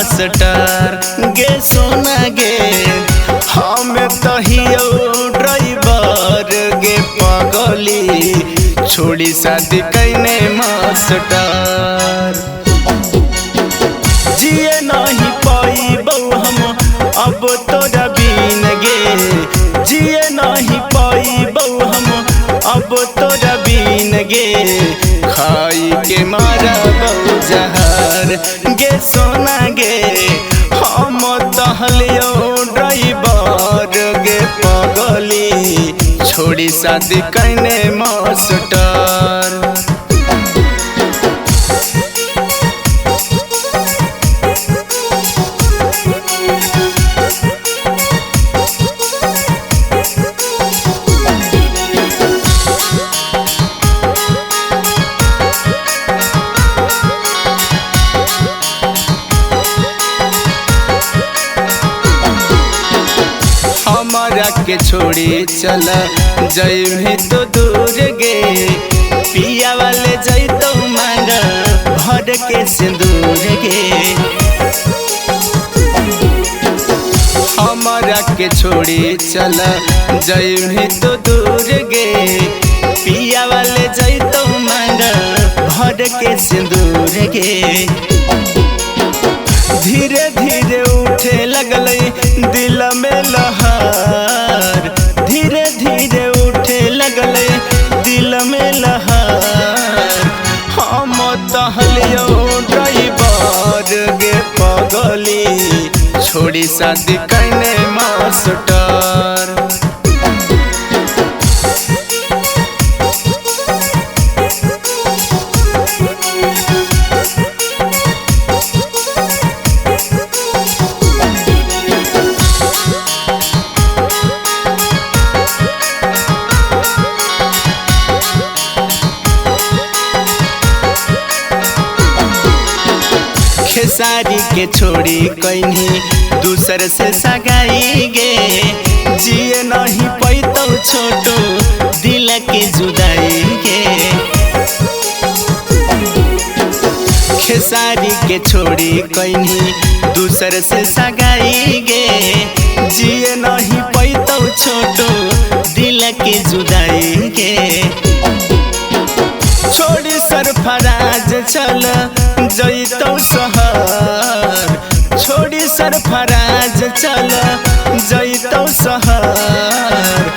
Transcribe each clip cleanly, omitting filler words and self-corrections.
Master गे सोना गे हमें तहियो ड्राइवर गे पगली छोड़ी शादी कैने मास्टर जिए नहीं पाइबौ हम अब तोरा बिन गे जिए नहीं पाइबौ हम अब तोरा बिन गे खाई के मारबौ जहर गे सोना गे हम तहलियो ड्राइवर गे पगली छोड़ी शादी कैने मास्टर हमारा के छोड़ी चल जइभी तो दूर गे पिया वाले जइतो मांग भर के सिंदूर गे हमारा के छोड़ी चल जइभी तो दूर गे पिया वाले जइतो मांग भर के सिंदूर गे धीरे धीरे उठे लगले दिल में लहर धीरे धीरे उठे लगले दिल में लहर हम तहलियो ड्राइवर गे पगली छोड़ी शादी कैने मास्टर खेसारी के छोड़ी कहीं दूसर से सगाई गे जिए नहीं पैतो छोटो दिल के जुदाई गे खेसारी के छोड़ी कहीं दूसर से सगाई गे जिए नहीं पैतो छोटो दिल के जुदाई गे छोड़ी सरफराज चल जइतो शहर छोड़ी सरफराज चल जइतो शहर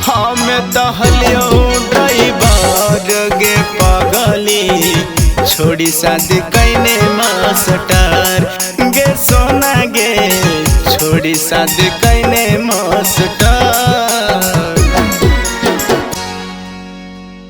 हम तहलियो ड्राइवर गे पगली छोड़ी शादी कैने मास्टर गे सोना गे छोड़ी शादी कैने मास्टर।